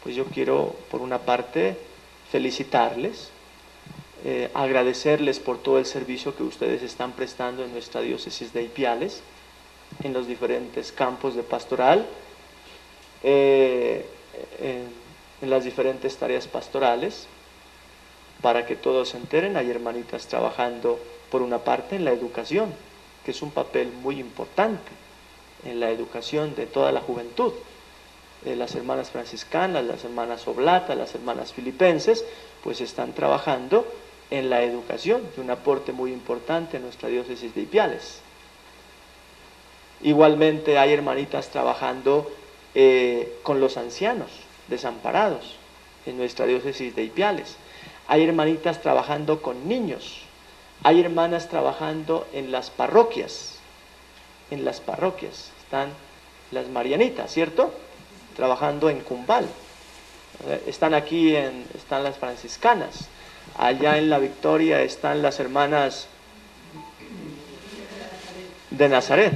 pues yo quiero por una parte felicitarles, agradecerles por todo el servicio que ustedes están prestando en nuestra diócesis de Ipiales, en los diferentes campos de pastoral, en las diferentes tareas pastorales. Para que todos se enteren, hay hermanitas trabajando por una parte en la educación, que es un papel muy importante en la educación de toda la juventud. Las hermanas franciscanas, las hermanas oblatas, las hermanas filipenses, pues están trabajando en la educación, de un aporte muy importante en nuestra diócesis de Ipiales. Igualmente hay hermanitas trabajando con los ancianos desamparados en nuestra diócesis de Ipiales. Hay hermanitas trabajando con niños. Hay hermanas trabajando en las parroquias. En las parroquias están las marianitas, ¿cierto? Trabajando en Cumbal. Están aquí, están las franciscanas. Allá en La Victoria están las hermanas de Nazaret.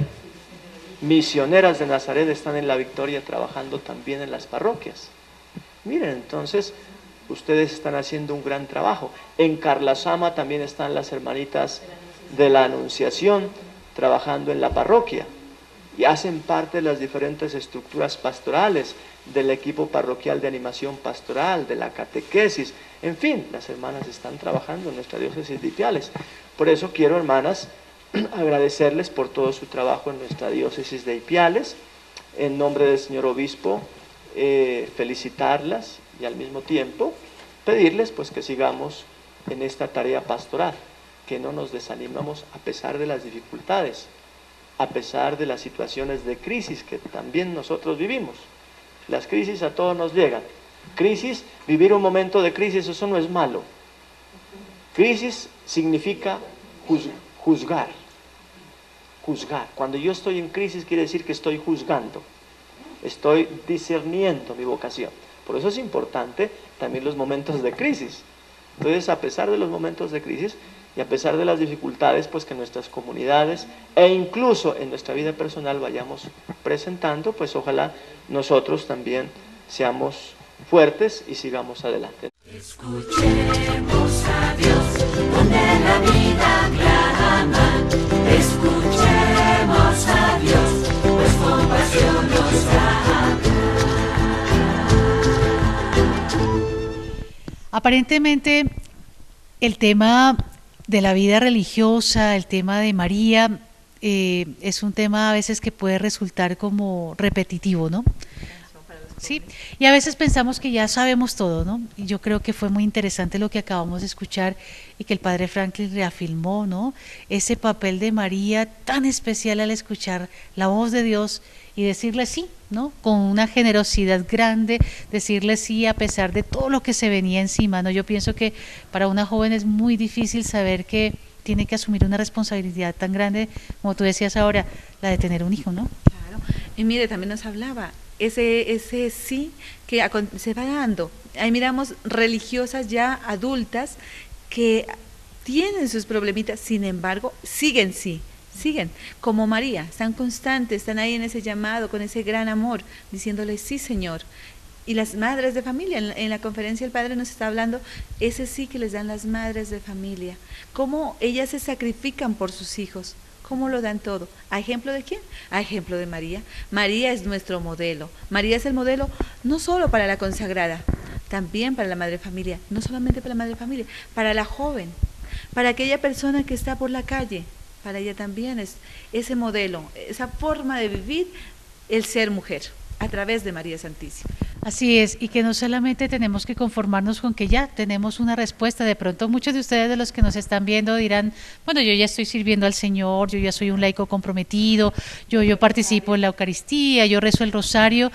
Misioneras de Nazaret están en La Victoria trabajando también en las parroquias. Miren, entonces, ustedes están haciendo un gran trabajo. En Carlasama también están las hermanitas de la Anunciación trabajando en la parroquia. y hacen parte de las diferentes estructuras pastorales, del equipo parroquial de animación pastoral, de la catequesis, en fin, las hermanas están trabajando en nuestra diócesis de Ipiales. Por eso quiero, hermanas, agradecerles por todo su trabajo en nuestra diócesis de Ipiales, en nombre del señor obispo, felicitarlas y al mismo tiempo pedirles pues que sigamos en esta tarea pastoral, que no nos desanimamos a pesar de las dificultades, a pesar de las situaciones de crisis que también nosotros vivimos. Las crisis a todos nos llegan. Crisis, vivir un momento de crisis, eso no es malo. Crisis significa juzgar. Juzgar. Cuando yo estoy en crisis quiere decir que estoy juzgando. Estoy discerniendo mi vocación. Por eso es importante también los momentos de crisis. Entonces, a pesar de los momentos de crisis y a pesar de las dificultades, pues que nuestras comunidades e incluso en nuestra vida personal vayamos presentando, pues ojalá nosotros también seamos fuertes y sigamos adelante. Escuchemos a Dios, donde la vida clama. Escuchemos a Dios, pues compasión nos da. Aparentemente, el tema de la vida religiosa, el tema de María, es un tema a veces que puede resultar como repetitivo, ¿no? Sí, y a veces pensamos que ya sabemos todo, ¿no? Y yo creo que fue muy interesante lo que acabamos de escuchar y que el padre Franklin reafirmó, ¿no? Ese papel de María tan especial al escuchar la voz de Dios y decirle sí, ¿no? Con una generosidad grande, decirle sí a pesar de todo lo que se venía encima, ¿no? Yo pienso que para una joven es muy difícil saber que tiene que asumir una responsabilidad tan grande, como tú decías ahora, la de tener un hijo, ¿no? Claro, y mire, también nos hablaba ese sí que se va dando. Ahí miramos religiosas ya adultas que tienen sus problemitas, sin embargo, siguen como María, están constantes, están ahí en ese llamado, con ese gran amor, diciéndole sí, Señor. Y las madres de familia, en la conferencia el Padre nos está hablando, ese sí que les dan las madres de familia, cómo ellas se sacrifican por sus hijos, cómo lo dan todo. ¿A ejemplo de quién? A ejemplo de María. María es nuestro modelo. María es el modelo no solo para la consagrada, también para la madre de familia, no solamente para la madre de familia, para la joven, para aquella persona que está por la calle, para ella también es ese modelo, esa forma de vivir el ser mujer, a través de María Santísima. Así es, y que no solamente tenemos que conformarnos con que ya tenemos una respuesta. De pronto muchos de ustedes, de los que nos están viendo, dirán, bueno, yo ya estoy sirviendo al Señor, yo ya soy un laico comprometido, yo participo en la Eucaristía, yo rezo el rosario.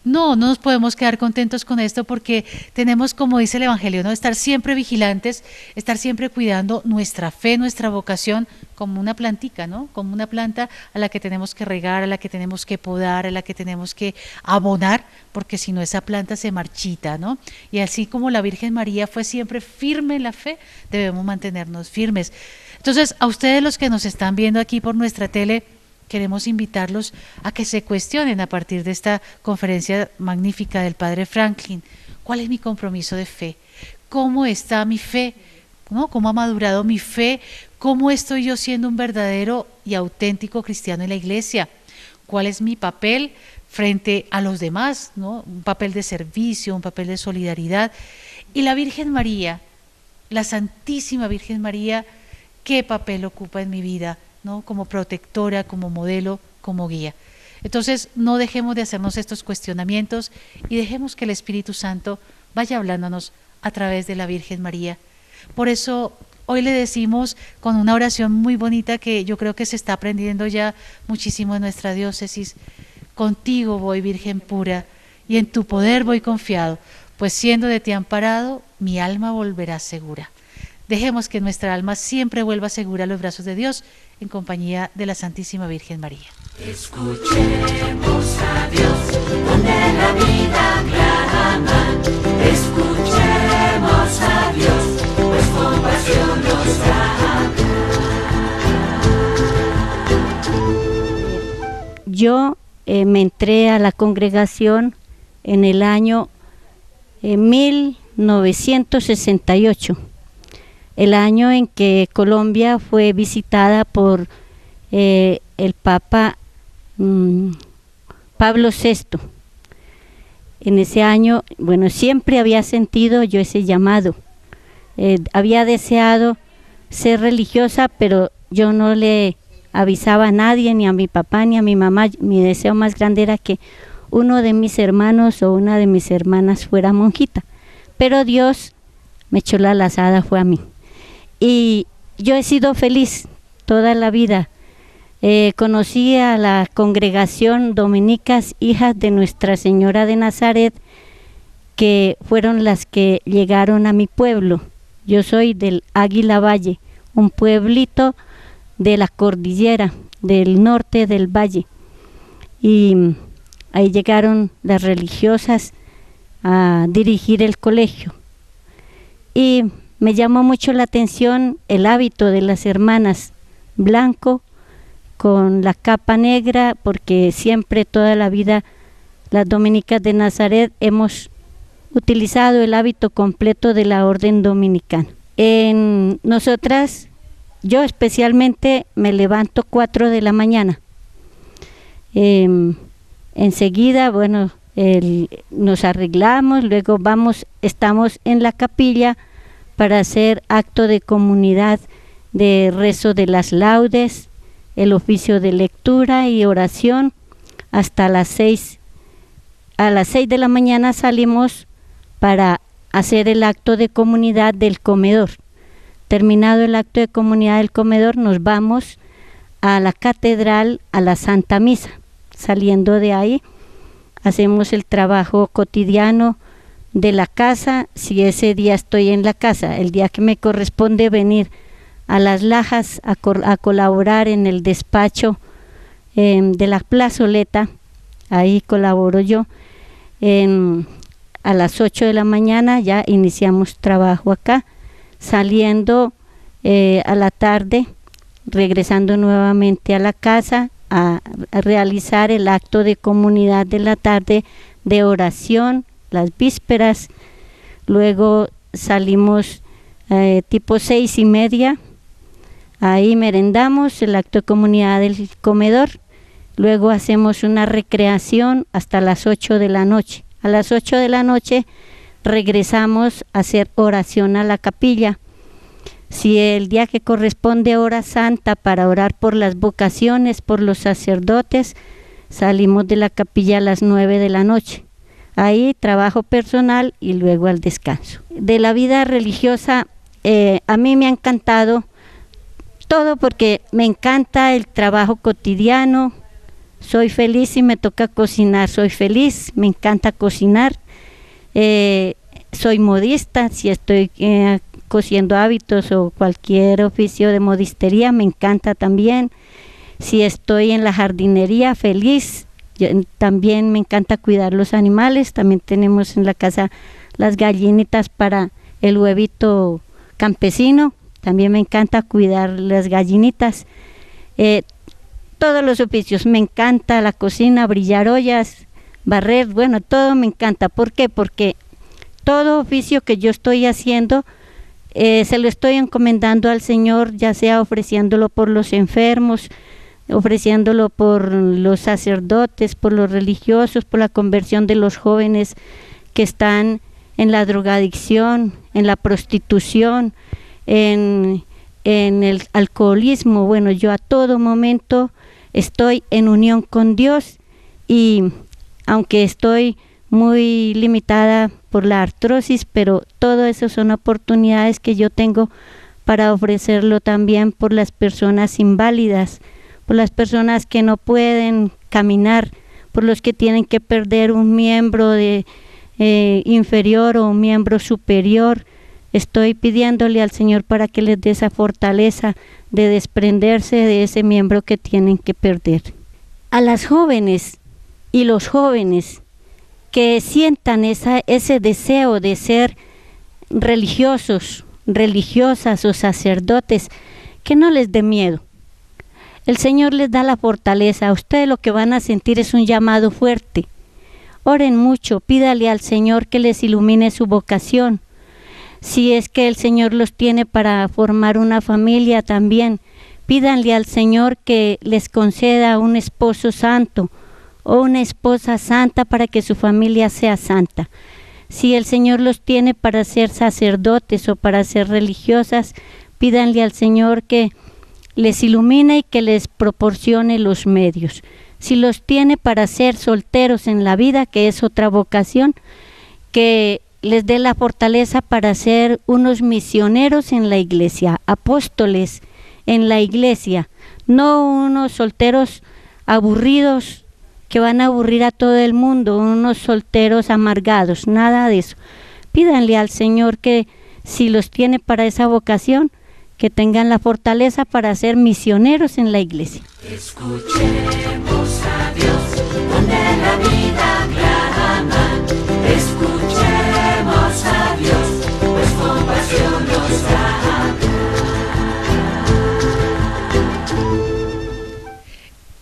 No nos podemos quedar contentos con esto, porque tenemos, como dice el Evangelio, ¿no? Estar siempre vigilantes, estar siempre cuidando nuestra fe, nuestra vocación, como una plantica, ¿no? Como una planta a la que tenemos que regar, a la que tenemos que podar, a la que tenemos que abonar, porque si no esa planta se marchita, ¿no? Y así como la Virgen María fue siempre firme en la fe, debemos mantenernos firmes. Entonces, a ustedes, los que nos están viendo aquí por nuestra tele, queremos invitarlos a que se cuestionen a partir de esta conferencia magnífica del Padre Franklin. ¿Cuál es mi compromiso de fe? ¿Cómo está mi fe? ¿No? ¿Cómo ha madurado mi fe? ¿Cómo estoy yo siendo un verdadero y auténtico cristiano en la iglesia? ¿Cuál es mi papel frente a los demás, ¿no? Un papel de servicio, un papel de solidaridad. Y la Virgen María, la Santísima Virgen María, ¿qué papel ocupa en mi vida, ¿no? Como protectora, como modelo, como guía? Entonces, no dejemos de hacernos estos cuestionamientos y dejemos que el Espíritu Santo vaya hablándonos a través de la Virgen María. Por eso, hoy le decimos con una oración muy bonita que yo creo que se está aprendiendo ya muchísimo en nuestra diócesis: contigo voy, Virgen pura, y en tu poder voy confiado, pues siendo de ti amparado, mi alma volverá segura. Dejemos que nuestra alma siempre vuelva segura a los brazos de Dios, en compañía de la Santísima Virgen María. Escuchemos a Dios, donde la vida clama. Escuchemos a Dios, pues compasión nos da. Yo me entré a la congregación en el año 1968, el año en que Colombia fue visitada por el Papa Pablo VI. En ese año, bueno, siempre había sentido yo ese llamado. Había deseado ser religiosa, pero yo no le avisaba a nadie, ni a mi papá, ni a mi mamá. Mi deseo más grande era que uno de mis hermanos o una de mis hermanas fuera monjita. Pero Dios me echó la lazada, fue a mí. Y yo he sido feliz toda la vida. Conocí a la congregación Dominicas Hijas de Nuestra Señora de Nazaret, que fueron las que llegaron a mi pueblo. Yo soy del Águila Valle, un pueblito de la cordillera, del norte del valle. Y ahí llegaron las religiosas a dirigir el colegio. Y me llamó mucho la atención el hábito de las hermanas, blanco, con la capa negra, porque siempre, toda la vida, las dominicas de Nazaret hemos utilizado el hábito completo de la orden dominicana. Nosotras, yo especialmente, me levanto 4 de la mañana. Enseguida, bueno, nos arreglamos, luego estamos en la capilla para hacer acto de comunidad, de rezo de las laudes, el oficio de lectura y oración hasta las 6. A las 6 de la mañana salimos para hacer el acto de comunidad del comedor. Terminado el acto de comunidad del comedor, nos vamos a la catedral a la Santa Misa. Saliendo de ahí, hacemos el trabajo cotidiano de la casa, si ese día estoy en la casa, el día que me corresponde venir a Las Lajas a colaborar en el despacho de la plazoleta, ahí colaboro yo. A las 8 de la mañana ya iniciamos trabajo acá, saliendo a la tarde, regresando nuevamente a la casa a realizar el acto de comunidad de la tarde, de oración, las vísperas. Luego salimos tipo 6:30, ahí merendamos, el acto de comunidad del comedor. Luego hacemos una recreación hasta las 8 de la noche. A las 8 de la noche regresamos a hacer oración a la capilla. Si el día que corresponde hora santa para orar por las vocaciones, por los sacerdotes, salimos de la capilla a las 9 de la noche. Ahí trabajo personal y luego al descanso. De la vida religiosa, a mí me ha encantado todo, porque me encanta el trabajo cotidiano. Soy feliz si me toca cocinar, soy feliz, me encanta cocinar. Soy modista, si estoy cosiendo hábitos o cualquier oficio de modistería, me encanta también. Si estoy en la jardinería, feliz. También me encanta cuidar los animales. También tenemos en la casa las gallinitas para el huevito campesino. También me encanta cuidar las gallinitas. Todos los oficios, me encanta la cocina, brillar ollas, barrer, bueno, todo me encanta. ¿Por qué? Porque todo oficio que yo estoy haciendo se lo estoy encomendando al Señor, ya sea ofreciéndolo por los enfermos, ofreciéndolo por los sacerdotes, por los religiosos, por la conversión de los jóvenes que están en la drogadicción, en la prostitución, en el alcoholismo. Bueno, yo a todo momento estoy en unión con Dios, y aunque estoy muy limitada por la artrosis, pero todo eso son oportunidades que yo tengo para ofrecerlo también por las personas inválidas, por las personas que no pueden caminar, por los que tienen que perder un miembro inferior o un miembro superior. Estoy pidiéndole al Señor para que les dé esa fortaleza de desprenderse de ese miembro que tienen que perder. A las jóvenes y los jóvenes que sientan ese deseo de ser religiosos, religiosas o sacerdotes, que no les dé miedo. El Señor les da la fortaleza. A ustedes lo que van a sentir es un llamado fuerte. Oren mucho, pídale al Señor que les ilumine su vocación. Si es que el Señor los tiene para formar una familia también, pídanle al Señor que les conceda un esposo santo o una esposa santa para que su familia sea santa. Si el Señor los tiene para ser sacerdotes o para ser religiosas, pídanle al Señor que les ilumine y que les proporcione los medios. Si los tiene para ser solteros en la vida, que es otra vocación, que les dé la fortaleza para ser unos misioneros en la iglesia, apóstoles en la iglesia, no unos solteros aburridos que van a aburrir a todo el mundo, unos solteros amargados, nada de eso. Pídanle al Señor que si los tiene para esa vocación, que tengan la fortaleza para ser misioneros en la iglesia. Escuchemos a Dios, donde la vida clama. Escuchemos a Dios, pues compasión nos habla.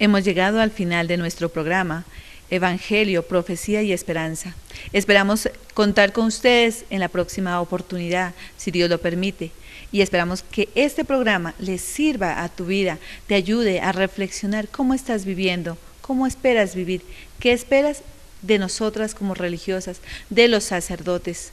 Hemos llegado al final de nuestro programa, Evangelio, Profecía y Esperanza. Esperamos contar con ustedes en la próxima oportunidad, si Dios lo permite. Y esperamos que este programa les sirva a tu vida, te ayude a reflexionar cómo estás viviendo, cómo esperas vivir, qué esperas de nosotras como religiosas, de los sacerdotes.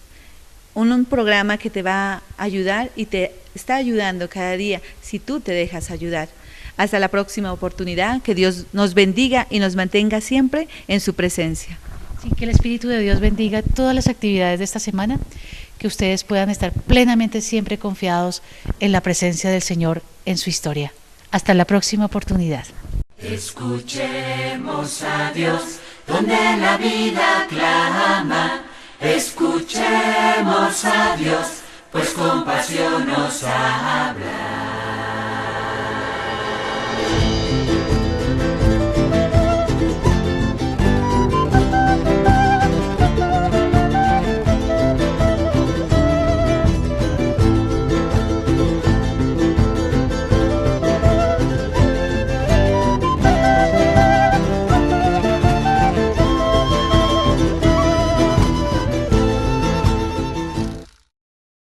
Un programa que te va a ayudar y te está ayudando cada día si tú te dejas ayudar. Hasta la próxima oportunidad, que Dios nos bendiga y nos mantenga siempre en su presencia. Sí, que el Espíritu de Dios bendiga todas las actividades de esta semana, que ustedes puedan estar plenamente siempre confiados en la presencia del Señor en su historia. Hasta la próxima oportunidad. Escuchemos a Dios, donde la vida clama. Escuchemos a Dios, pues compasión nos habla.